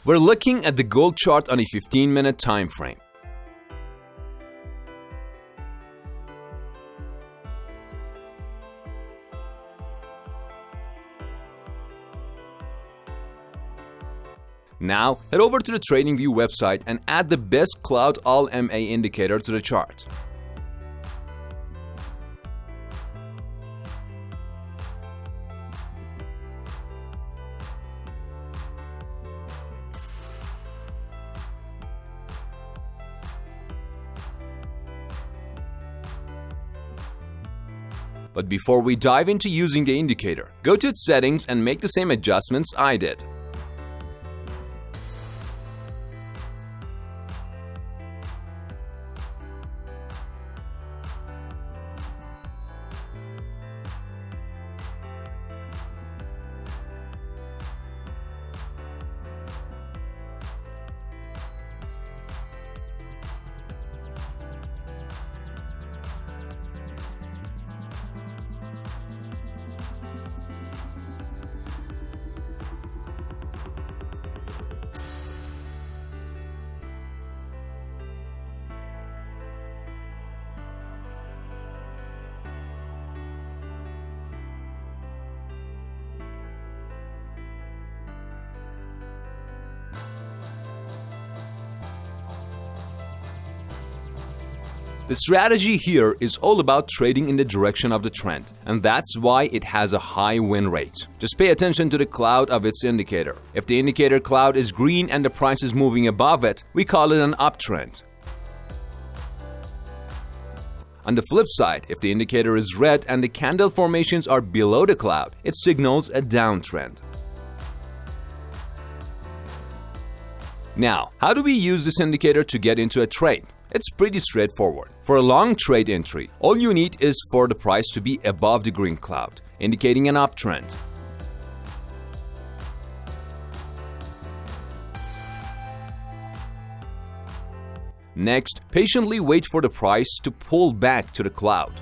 We're looking at the gold chart on a 15-minute time frame. Now, head over to the TradingView website and add the best cloud all-MA indicator to the chart. But before we dive into using the indicator, go to its settings and make the same adjustments I did. The strategy here is all about trading in the direction of the trend, and that's why it has a high win rate. Just pay attention to the cloud of its indicator. If the indicator cloud is green and the price is moving above it, we call it an uptrend. On the flip side, if the indicator is red and the candle formations are below the cloud, it signals a downtrend. Now, how do we use this indicator to get into a trade? It's pretty straightforward. For a long trade entry, all you need is for the price to be above the green cloud, indicating an uptrend. Next, patiently wait for the price to pull back to the cloud.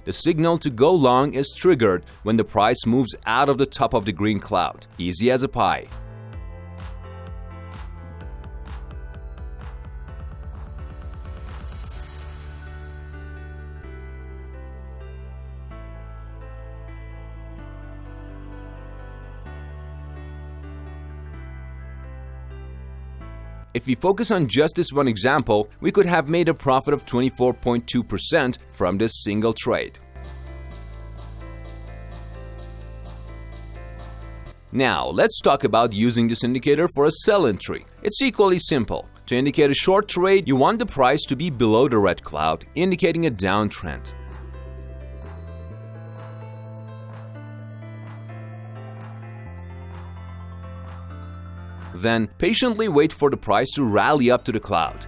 The signal to go long is triggered when the price moves out of the top of the green cloud. Easy as a pie. If we focus on just this one example, we could have made a profit of 24.2% from this single trade. Now, let's talk about using this indicator for a sell entry. It's equally simple. To indicate a short trade, you want the price to be below the red cloud, indicating a downtrend. Then, patiently wait for the price to rally up to the cloud.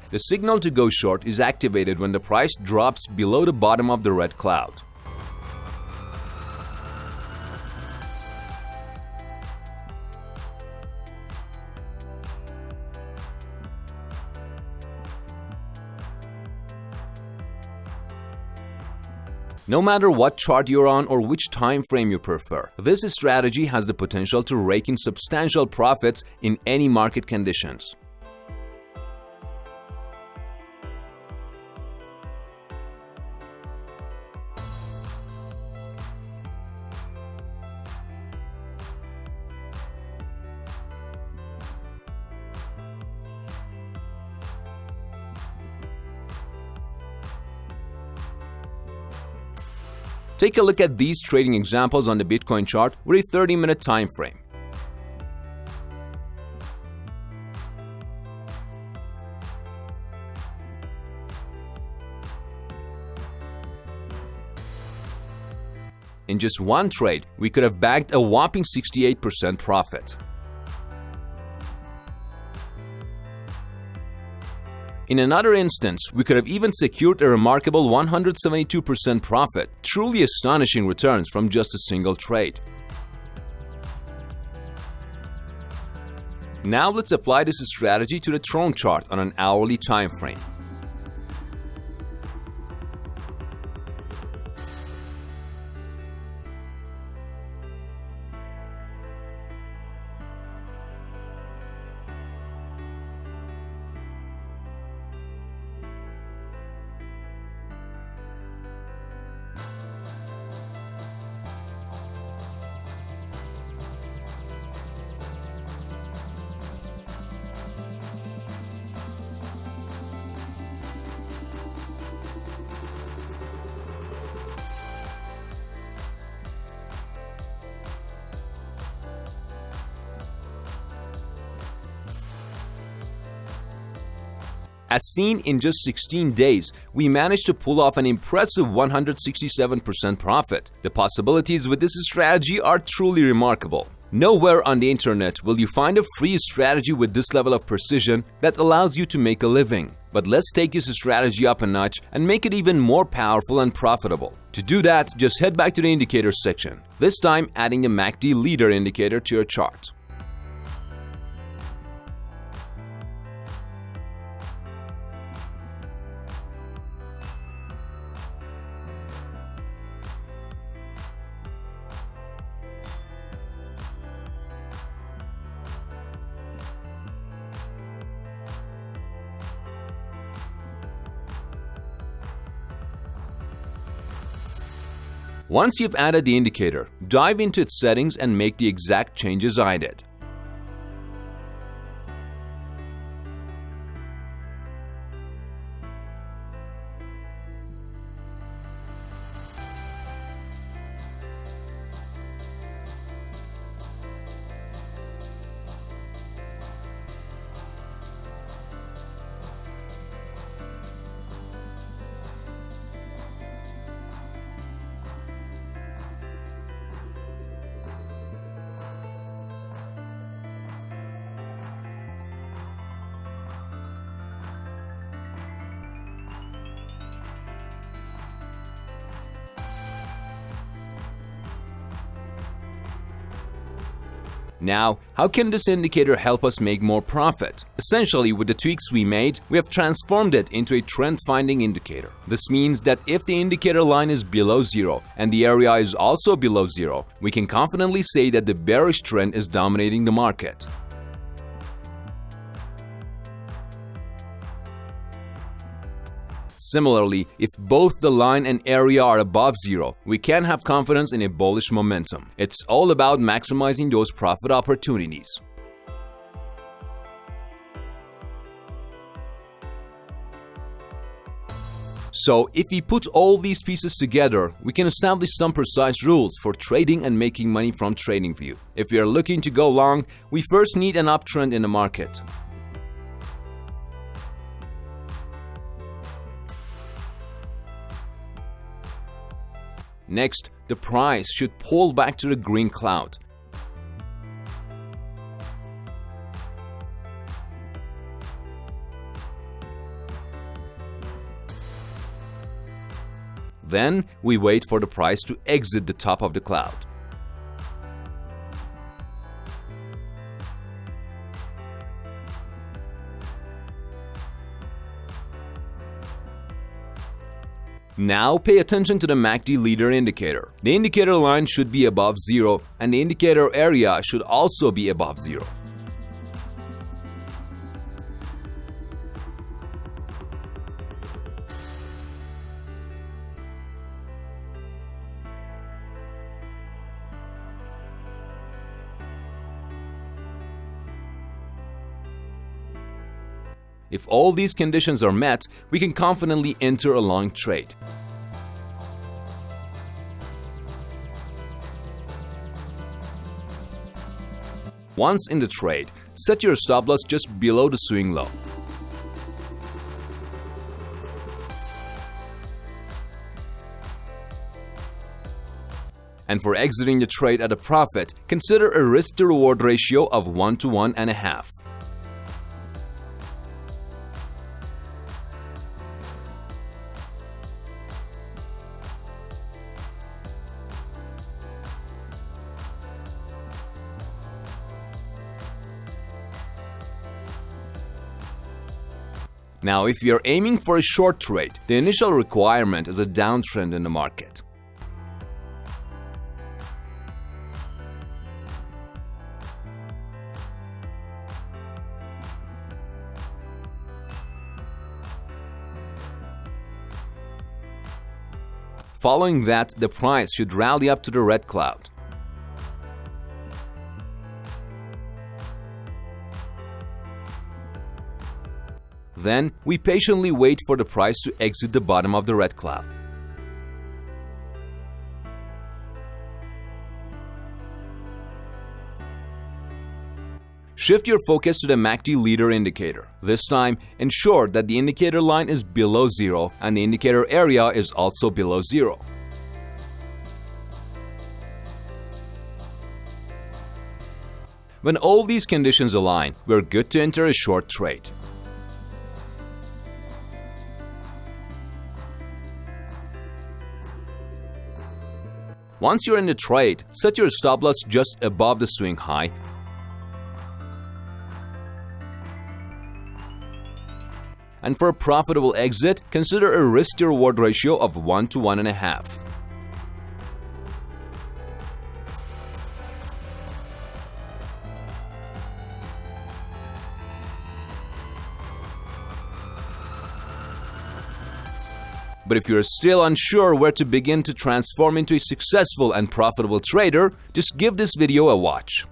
The signal to go short is activated when the price drops below the bottom of the red cloud. No matter what chart you're on or which time frame you prefer, this strategy has the potential to rake in substantial profits in any market conditions. Take a look at these trading examples on the Bitcoin chart with a 30-minute time frame. In just one trade, we could have bagged a whopping 68% profit. In another instance, we could have even secured a remarkable 172% profit, truly astonishing returns from just a single trade. Now let's apply this strategy to the trend chart on an hourly time frame. As seen in just 16 days, we managed to pull off an impressive 167% profit. The possibilities with this strategy are truly remarkable. Nowhere on the internet will you find a free strategy with this level of precision that allows you to make a living. But let's take this strategy up a notch and make it even more powerful and profitable. To do that, just head back to the indicator section, this time adding the MACD leader indicator to your chart. Once you've added the indicator, dive into its settings and make the exact changes I did. Now, how can this indicator help us make more profit? Essentially, with the tweaks we made, we have transformed it into a trend-finding indicator. This means that if the indicator line is below zero and the area is also below zero, we can confidently say that the bearish trend is dominating the market. Similarly, if both the line and area are above zero, we can have confidence in a bullish momentum. It's all about maximizing those profit opportunities. So, if we put all these pieces together, we can establish some precise rules for trading and making money from TradingView. If we are looking to go long, we first need an uptrend in the market. Next, the price should pull back to the green cloud. Then, we wait for the price to exit the top of the cloud. Now pay attention to the MACD leader indicator. The indicator line should be above zero and the indicator area should also be above zero. If all these conditions are met, we can confidently enter a long trade. Once in the trade, set your stop loss just below the swing low. And for exiting the trade at a profit, consider a risk-to-reward ratio of 1 to 1.5. Now, if you're aiming for a short trade, the initial requirement is a downtrend in the market. Following that, the price should rally up to the red cloud. Then, we patiently wait for the price to exit the bottom of the red cloud. Shift your focus to the MACD leader indicator. This time, ensure that the indicator line is below zero and the indicator area is also below zero. When all these conditions align, we're good to enter a short trade. Once you're in the trade, set your stop loss just above the swing high. And for a profitable exit, consider a risk-to-reward ratio of 1 to 1.5. But if you're still unsure where to begin to transform into a successful and profitable trader, just give this video a watch.